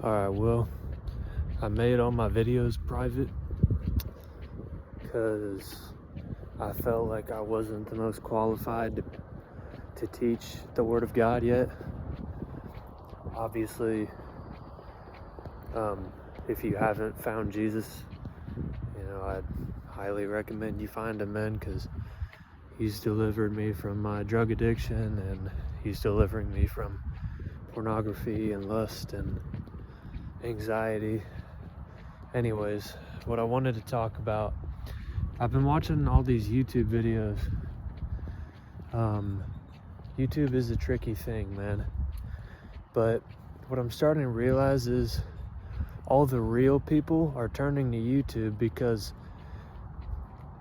Alright, well, I made all my videos private because I felt like I wasn't the most qualified to teach the Word of God yet. Obviously, if you haven't found Jesus, I'd highly recommend you find him, man, because he's delivered me from my drug addiction, and he's delivering me from pornography and lust and anxiety. Anyways, what I wanted to talk about, I've been watching all these YouTube videos. YouTube is a tricky thing, man, but what I'm starting to realize is all the real people are turning to YouTube because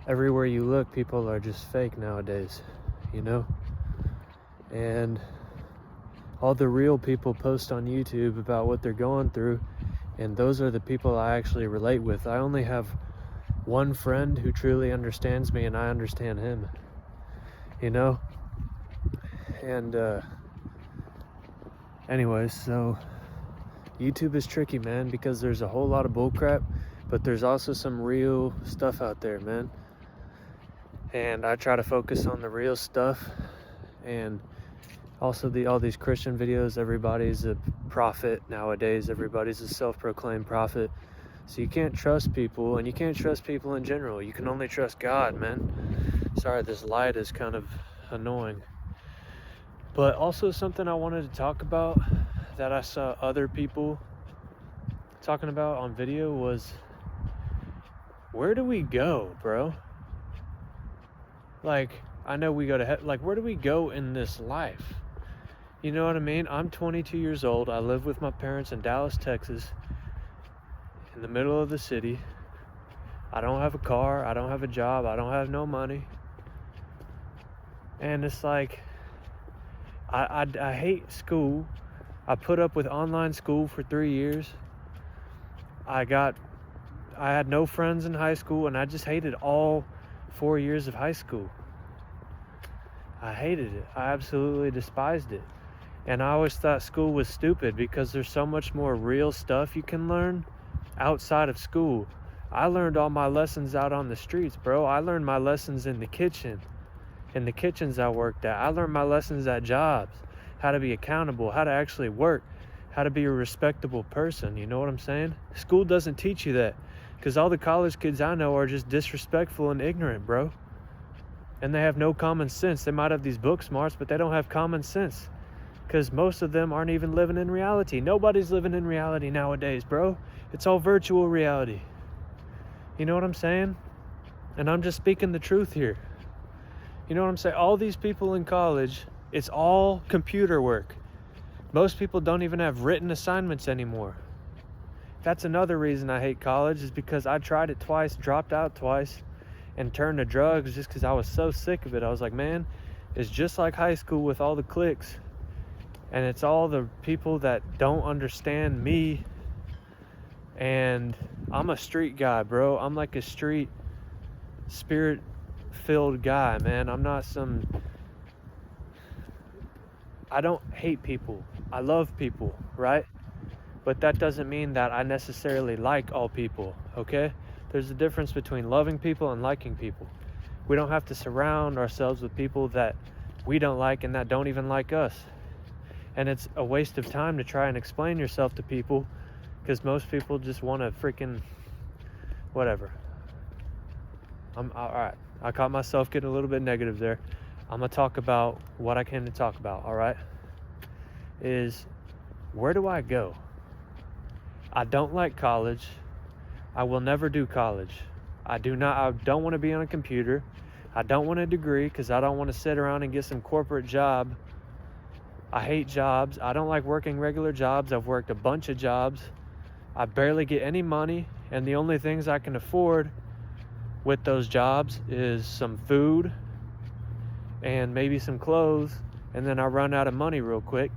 everywhere you look, people are just fake nowadays, and all the real people post on YouTube about what they're going through, and those are the people I actually relate with. I only have one friend who truly understands me, and I understand him, and anyways, so YouTube is tricky, man, because there's a whole lot of bullcrap, but there's also some real stuff out there, man, and I try to focus on the real stuff. And also all these Christian videos, everybody's a prophet nowadays. Everybody's a self-proclaimed prophet. So you can't trust people, and you can't trust people in general. You can only trust God, man. Sorry, this light is kind of annoying. But also something I wanted to talk about that I saw other people talking about on video was, where do we go, bro? Like, I know we go to heaven. Like, where do we go in this life? You know what I mean? I'm 22 years old. I live with my parents in Dallas, Texas, in the middle of the city. I don't have a car. I don't have a job. I don't have no money. And it's like, I hate school. I put up with online school for 3 years. I had no friends in high school, and I just hated all 4 years of high school. I hated it. I absolutely despised it. And I always thought school was stupid because there's so much more real stuff you can learn outside of school. I learned all my lessons out on the streets, bro. I learned my lessons in the kitchen, in the kitchens I worked at. I learned my lessons at jobs, how to be accountable, how to actually work, how to be a respectable person. You know what I'm saying? School doesn't teach you that, because all the college kids I know are just disrespectful and ignorant, bro. And they have no common sense. They might have these book smarts, but they don't have common sense, because most of them aren't even living in reality. Nobody's living in reality nowadays, bro. It's all virtual reality. You know what I'm saying? And I'm just speaking the truth here. You know what I'm saying? All these people in college, it's all computer work. Most people don't even have written assignments anymore. That's another reason I hate college, is because I tried it twice, dropped out twice, and turned to drugs just because I was so sick of it. I was like, man, it's just like high school with all the cliques. And it's all the people that don't understand me. And I'm a street guy, bro. I'm like a street, spirit-filled guy, man. I'm not I don't hate people. I love people, right? But that doesn't mean that I necessarily like all people, okay? There's a difference between loving people and liking people. We don't have to surround ourselves with people that we don't like and that don't even like us. And it's a waste of time to try and explain yourself to people, because most people just want to freaking whatever. All right. I caught myself getting a little bit negative there. I'm going to talk about what I came to talk about, all right? Is, where do I go? I don't like college. I will never do college. I don't want to be on a computer. I don't want a degree because I don't want to sit around and get some corporate job. I hate jobs. I don't like working regular jobs. I've worked a bunch of jobs. I barely get any money, and the only things I can afford with those jobs is some food and maybe some clothes, and then I run out of money real quick.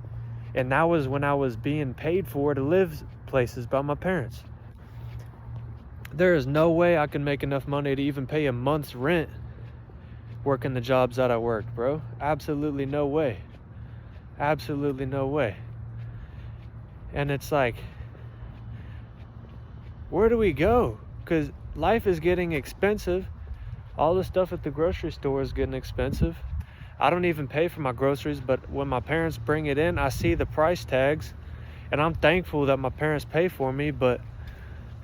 And that was when I was being paid for to live places by my parents. There is no way I can make enough money to even pay a month's rent working the jobs that I worked, bro. Absolutely no way. Absolutely no way. And it's like, where do we go? Because life is getting expensive. All the stuff at the grocery store is getting expensive. I don't even pay for my groceries, but when my parents bring it in, I see the price tags, and I'm thankful that my parents pay for me, but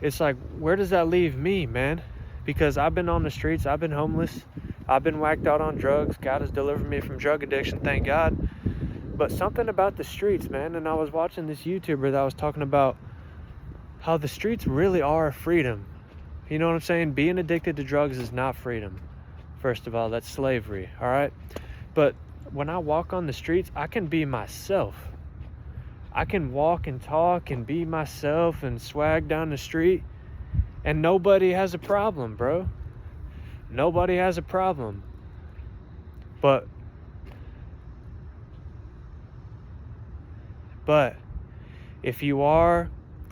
it's like, where does that leave me, man? Because I've been on the streets, I've been homeless, I've been whacked out on drugs. God has delivered me from drug addiction, thank God. But something about the streets, man, and I was watching this YouTuber that was talking about how the streets really are freedom. You know what I'm saying? Being addicted to drugs is not freedom. First of all, that's slavery, all right? But when I walk on the streets, I can be myself. I can walk and talk and be myself and swag down the street, and nobody has a problem, bro. Nobody has a problem. But if you are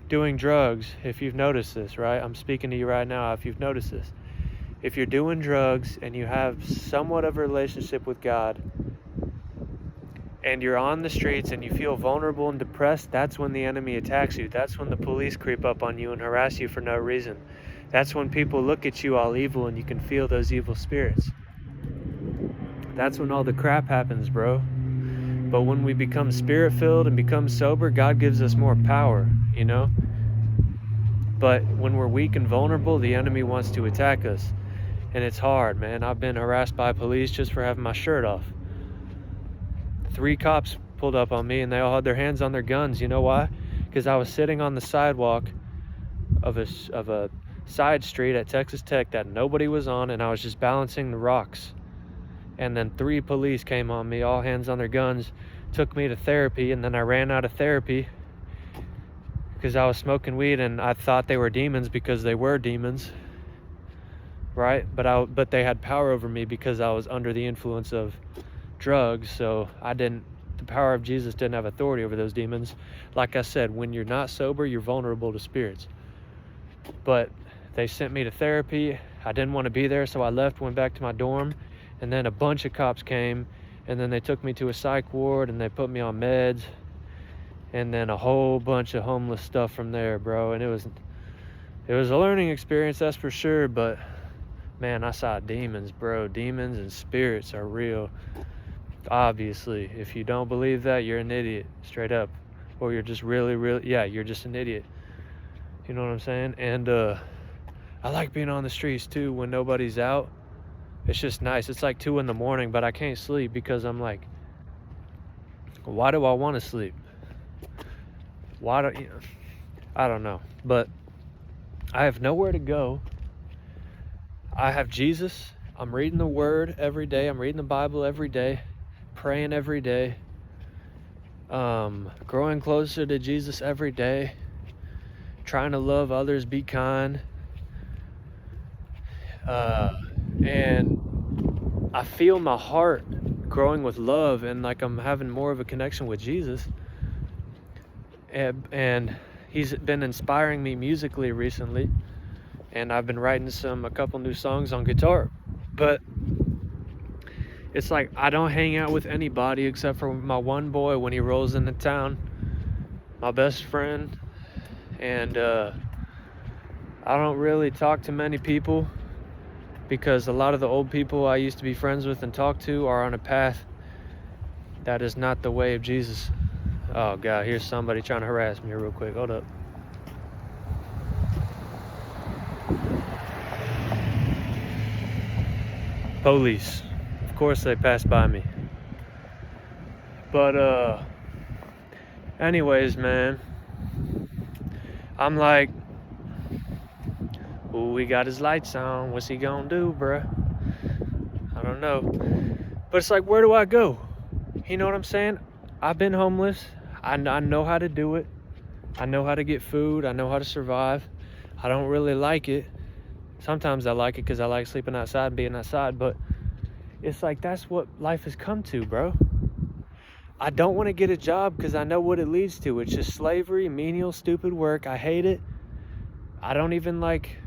doing drugs, if you've noticed this, right? I'm speaking to you right now, if you've noticed this. If you're doing drugs and you have somewhat of a relationship with God, and you're on the streets and you feel vulnerable and depressed, that's when the enemy attacks you. That's when the police creep up on you and harass you for no reason. That's when people look at you all evil and you can feel those evil spirits. That's when all the crap happens, bro. But when we become spirit-filled and become sober, God gives us more power, you know? But when we're weak and vulnerable, the enemy wants to attack us. And it's hard, man. I've been harassed by police just for having my shirt off. 3 cops pulled up on me and they all had their hands on their guns. You know why? Because I was sitting on the sidewalk of a side street at Texas Tech that nobody was on, and I was just balancing the rocks. And then 3 police came on me, all hands on their guns, took me to therapy, and then I ran out of therapy because I was smoking weed, and I thought they were demons because they were demons, right? But they had power over me because I was under the influence of drugs, so the power of Jesus didn't have authority over those demons. Like I said, when you're not sober, you're vulnerable to spirits. But they sent me to therapy. I didn't want to be there, so I left, went back to my dorm, and then a bunch of cops came, and then they took me to a psych ward, and they put me on meds, and then a whole bunch of homeless stuff from there, bro. And it was a learning experience, that's for sure, but man, I saw demons, bro. Demons and spirits are real. Obviously, if you don't believe that, you're an idiot, straight up. Or you're just really, you're just an idiot. You know what I'm saying? And I like being on the streets too when nobody's out. It's just nice. It's like 2 a.m, but I can't sleep because I'm like, why do I want to sleep? I don't know. But I have nowhere to go. I have Jesus. I'm reading the Word every day. I'm reading the Bible every day. Praying every day. Growing closer to Jesus every day. Trying to love others, be kind. And I feel my heart growing with love, and like I'm having more of a connection with Jesus. And he's been inspiring me musically recently, and I've been writing a couple new songs on guitar. But it's like I don't hang out with anybody except for my one boy when he rolls into town, my best friend. And I don't really talk to many people because a lot of the old people I used to be friends with and talk to are on a path that is not the way of Jesus. Oh God, here's somebody trying to harass me real quick. Hold up. Police. Of course they passed by me. But anyways, man, I'm like, ooh, he got his lights on. What's he gonna do, bruh? I don't know. But it's like, where do I go? You know what I'm saying? I've been homeless. I know how to do it. I know how to get food. I know how to survive. I don't really like it. Sometimes I like it because I like sleeping outside and being outside, but it's like, that's what life has come to, bro. I don't want to get a job because I know what it leads to. It's just slavery, menial, stupid work. I hate it. I don't even like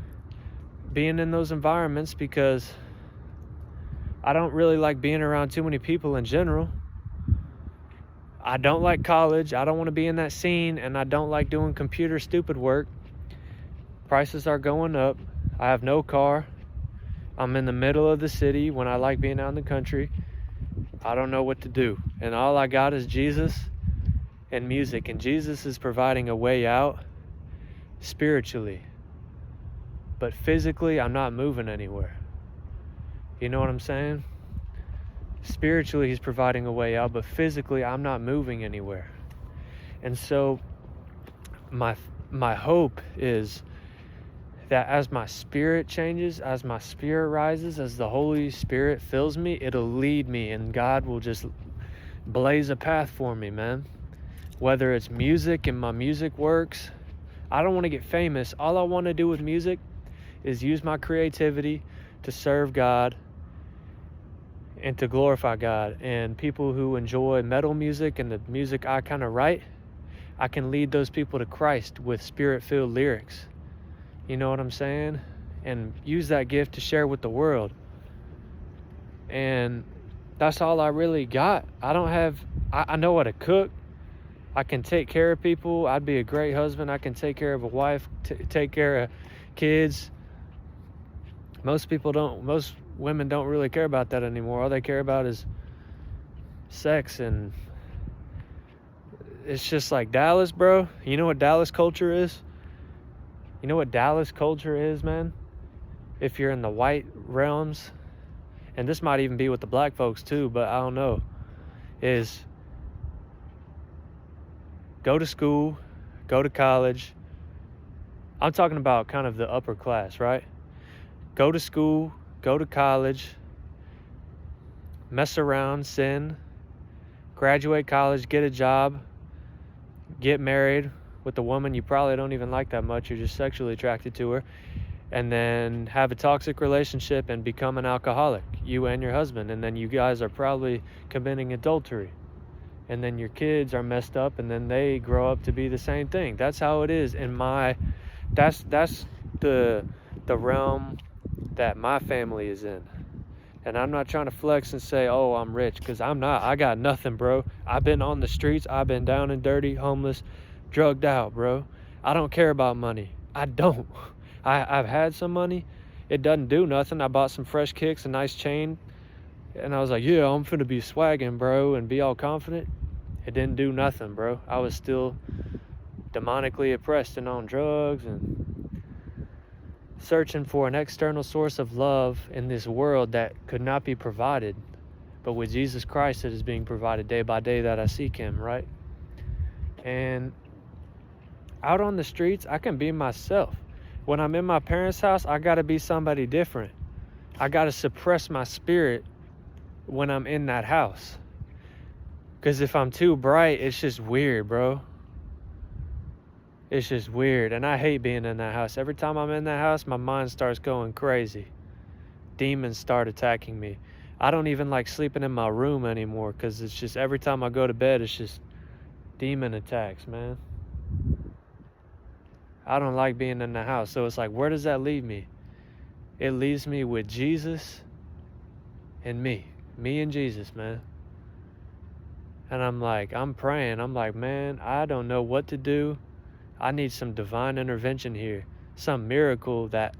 being in those environments because I don't really like being around too many people in general. I don't like college. I don't want to be in that scene, and I don't like doing computer stupid work. Prices are going up. I have no car. I'm in the middle of the city when I like being out in the country. I don't know what to do. And all I got is Jesus and music. And Jesus is providing a way out spiritually. But physically, I'm not moving anywhere. You know what I'm saying? Spiritually, he's providing a way out, but physically, I'm not moving anywhere. And so my hope is that as my spirit changes, as my spirit rises, as the Holy Spirit fills me, it'll lead me, and God will just blaze a path for me, man. Whether it's music and my music works, I don't want to get famous. All I want to do with music is use my creativity to serve God and to glorify God. And people who enjoy metal music and the music I kind of write, I can lead those people to Christ with spirit-filled lyrics. You know what I'm saying? And use that gift to share with the world. And that's all I really got. I know how to cook. I can take care of people. I'd be a great husband. I can take care of a wife, take care of kids. Most women don't really care about that anymore. All they care about is sex. And it's just like Dallas, bro. You know what Dallas culture is? You know what Dallas culture is, man? If you're in the white realms, and this might even be with the black folks too, but I don't know, is go to school, go to college. I'm talking about kind of the upper class, right? Go to school, go to college, mess around, sin, graduate college, get a job, get married with a woman you probably don't even like that much, you're just sexually attracted to her, and then have a toxic relationship and become an alcoholic, you and your husband, and then you guys are probably committing adultery, and then your kids are messed up, and then they grow up to be the same thing. That's how it is that's the realm that my family is in. And I'm not trying to flex and say, oh, I'm rich, because I'm not. I got nothing, bro. I've been on the streets. I've been down and dirty, homeless, drugged out, bro. I don't care about money. I don't. I've had some money. It doesn't do nothing. I bought some fresh kicks, a nice chain, and I was like, yeah, I'm finna be swagging, bro, and be all confident. It didn't do nothing, bro. I was still demonically oppressed and on drugs and searching for an external source of love in this world that could not be provided. But with Jesus Christ, it is being provided day by day that I seek him, right? And out on the streets, I can be myself. When I'm in my parents' house, I gotta be somebody different. I gotta suppress my spirit when I'm in that house. Because if I'm too bright, it's just weird, bro. It's just weird. And I hate being in that house. Every time I'm in that house, my mind starts going crazy. Demons start attacking me. I don't even like sleeping in my room anymore, because it's just every time I go to bed, it's just demon attacks, man. I don't like being in the house. So it's like, where does that leave me? It leaves me with Jesus and me and Jesus, man. And I'm praying. I'm like, man, I don't know what to do. I need some divine intervention here. Some miracle that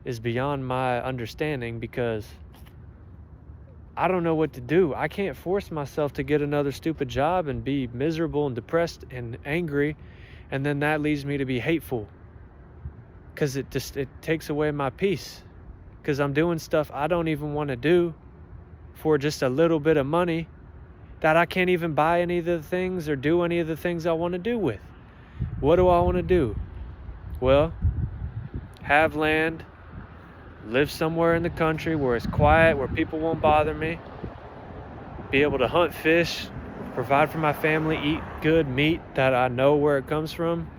is beyond my understanding, because I don't know what to do. I can't force myself to get another stupid job and be miserable and depressed and angry, and then that leads me to be hateful, because it takes away my peace, because I'm doing stuff I don't even want to do for just a little bit of money that I can't even buy any of the things or do any of the things I want to do with. What do I want to do? Well, have land, live somewhere in the country where it's quiet, where people won't bother me, be able to hunt fish, provide for my family, eat good meat that I know where it comes from,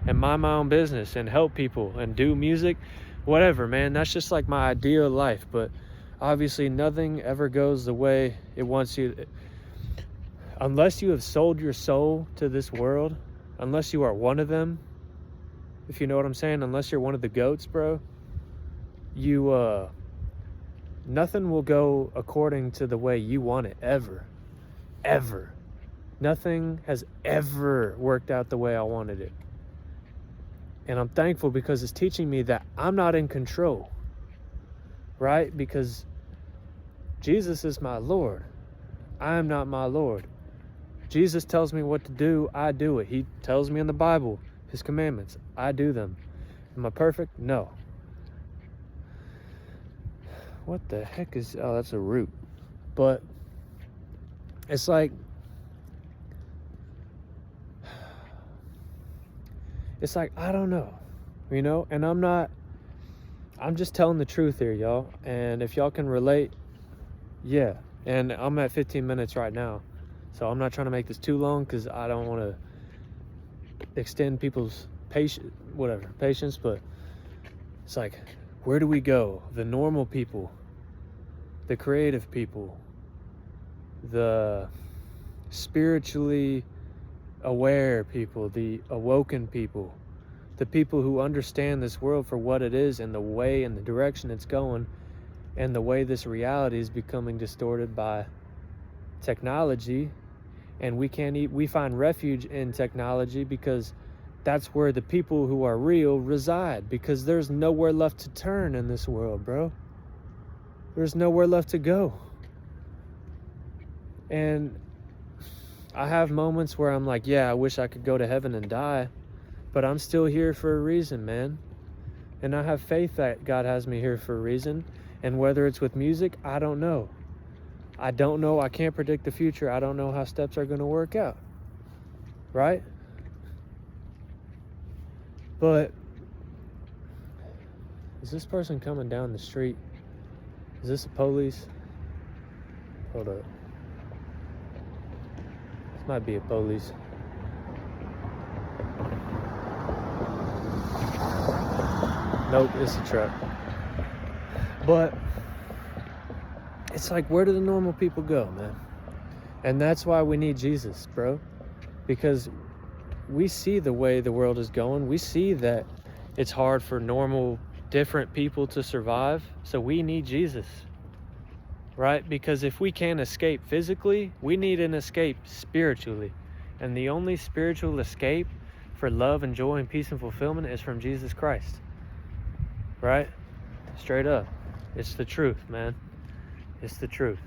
and mind my own business and help people and do music, whatever, man. That's just like my ideal life. But obviously nothing ever goes the way it wants you, unless you have sold your soul to this world, unless you are one of them, if you know what I'm saying, unless you're one of the goats, bro. Nothing will go according to the way you want it, ever. Nothing has ever worked out the way I wanted it. And I'm thankful because it's teaching me that I'm not in control, right? Because Jesus is my Lord. I am not my Lord. Jesus tells me what to do, I do it. He tells me in the Bible, his commandments, I do them. Am I perfect? No. What the heck is, oh, that's a root. But it's like, I don't know, you know, and I'm just telling the truth here, y'all. And if y'all can relate, yeah. And I'm at 15 minutes right now, so I'm not trying to make this too long because I don't want to extend people's patience, but it's like, where do we go? The normal people, the creative people, the spiritually aware people, the awoken people, the people who understand this world for what it is and the way and the direction it's going, and the way this reality is becoming distorted by technology. And we find refuge in technology because that's where the people who are real reside, because there's nowhere left to turn in this world, bro. There's nowhere left to go. And I have moments where I'm like, yeah, I wish I could go to heaven and die, but I'm still here for a reason, man. And I have faith that God has me here for a reason. And whether it's with music, I don't know. I don't know. I can't predict the future. I don't know how steps are going to work out. Right? But is this person coming down the street? Is this the police? Hold up. This might be a police. Nope, it's a truck. But it's like, where do the normal people go, man? And that's why we need Jesus, bro. Because we see the way the world is going. We see that it's hard for normal, different people to survive. So we need Jesus, right? Because if we can't escape physically, we need an escape spiritually. And the only spiritual escape for love and joy and peace and fulfillment is from Jesus Christ, right? Straight up. It's the truth, man. It's the truth.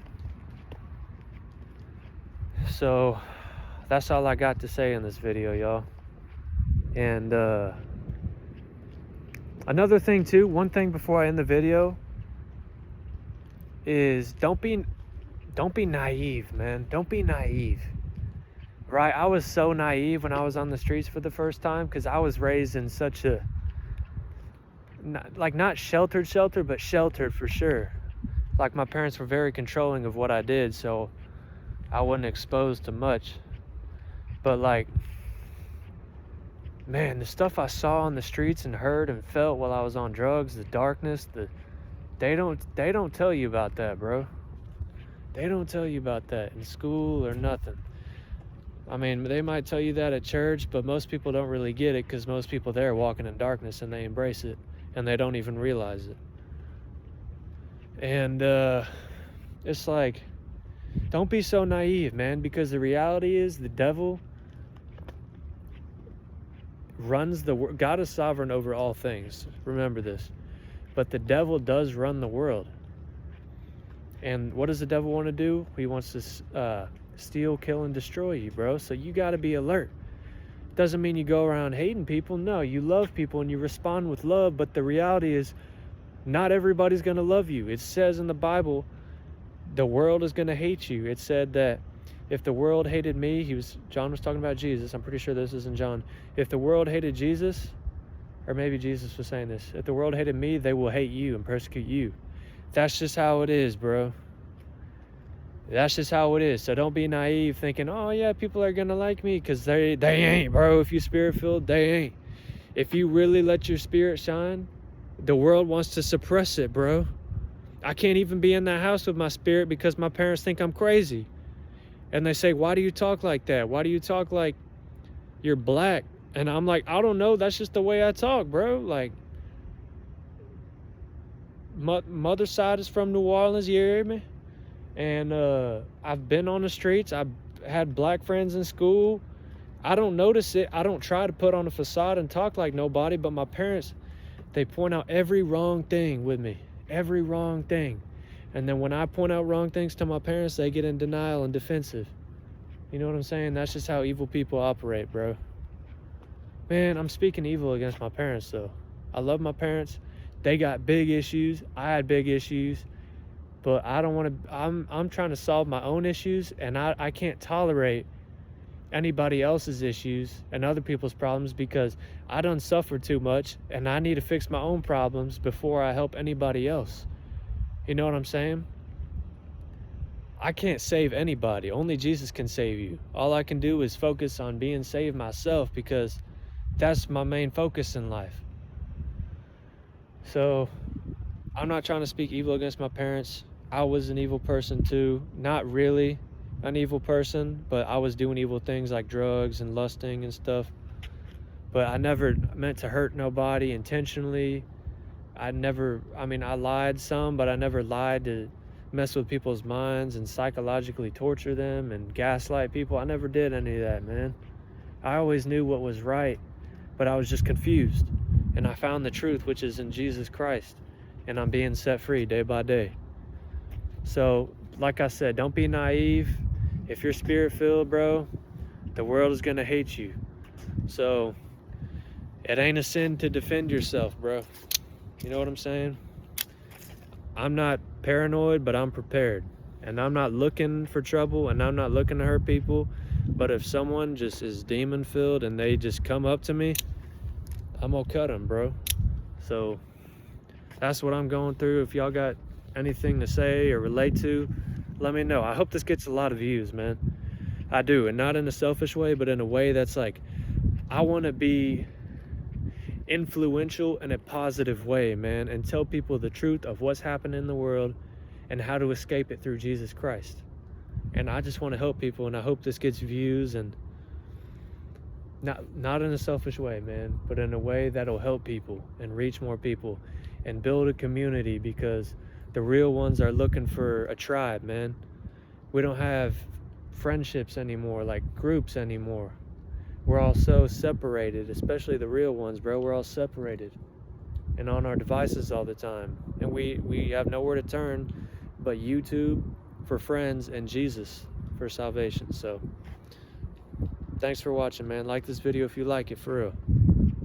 So that's all I got to say in this video, y'all. And another thing too, one thing before I end the video is don't be naive, man. Don't be naive. Right? I was so naive when I was on the streets for the first time because I was raised in such a not sheltered, but sheltered for sure. Like, my parents were very controlling of what I did, so I wasn't exposed to much. But like, man, the stuff I saw on the streets and heard and felt while I was on drugs, the darkness, they don't tell you about that, bro. They don't tell you about that in school or nothing. I mean, they might tell you that at church, but most people don't really get it because most people there are walking in darkness and they embrace it and they don't even realize it. And it's like, don't be so naive, man, because the reality is the devil runs the world. God is sovereign over all things. Remember this. But the devil does run the world. And what does the devil want to do? He wants to steal, kill, and destroy you, bro. So you got to be alert. Doesn't mean you go around hating people. No, you love people and you respond with love. But the reality is, not everybody's going to love you. It says in the Bible, the world is going to hate you. It said that if the world hated me, John was talking about Jesus. I'm pretty sure this is in John. If the world hated Jesus, or maybe Jesus was saying this, if the world hated me, they will hate you and persecute you. That's just how it is, bro. That's just how it is. So don't be naive thinking, oh yeah, people are gonna like me, because they ain't, bro. If you spirit-filled, they ain't. If you really let your spirit shine, the world wants to suppress it, bro. I can't even be in that house with my spirit because my parents think I'm crazy. And they say, why do you talk like that? Why do you talk like you're black? And I'm like, I don't know. That's just the way I talk, bro. Like, mother's side is from New Orleans, you hear me? And I've been on the streets. I've had black friends in school. I don't notice it. I don't try to put on a facade and talk like nobody, but my parents, they point out every wrong thing with me, every wrong thing. And then when I point out wrong things to my parents, they get in denial and defensive. You know what I'm saying? That's just how evil people operate, bro. Man, I'm speaking evil against my parents, though. I love my parents. They got big issues. I had big issues. But I don't want to, I'm trying to solve my own issues, and I can't tolerate anybody else's issues and other people's problems, because I done suffered too much, and I need to fix my own problems before I help anybody else. You know what I'm saying? I can't save anybody. Only Jesus can save you. All I can do is focus on being saved myself, because that's my main focus in life. So I'm not trying to speak evil against my parents. I was an evil person too. Not really an evil person, but I was doing evil things like drugs and lusting and stuff. But I never meant to hurt nobody intentionally. I lied some, but I never lied to mess with people's minds and psychologically torture them and gaslight people. I never did any of that, man. I always knew what was right, but I was just confused. And I found the truth, which is in Jesus Christ. And I'm being set free day by day. So, like I said, don't be naive. If you're spirit-filled, bro, the world is going to hate you. So, it ain't a sin to defend yourself, bro. You know what I'm saying? I'm not paranoid, but I'm prepared. And I'm not looking for trouble, and I'm not looking to hurt people. But if someone just is demon-filled and they just come up to me, I'm going to cut them, bro. So, that's what I'm going through. If y'all got anything to say or relate to, let me know. I hope this gets a lot of views, man. I do, and not in a selfish way, but in a way that's like, I want to be influential in a positive way, man, and tell people the truth of what's happening in the world and how to escape it through Jesus Christ. And I just want to help people, and I hope this gets views, and not in a selfish way, man, but in a way that'll help people and reach more people and build a community, because the real ones are looking for a tribe, man. We don't have friendships anymore, like groups anymore. We're all so separated, especially the real ones, bro. We're all separated and on our devices all the time. And we have nowhere to turn but YouTube for friends and Jesus for salvation. So thanks for watching, man. Like this video if you like it, for real.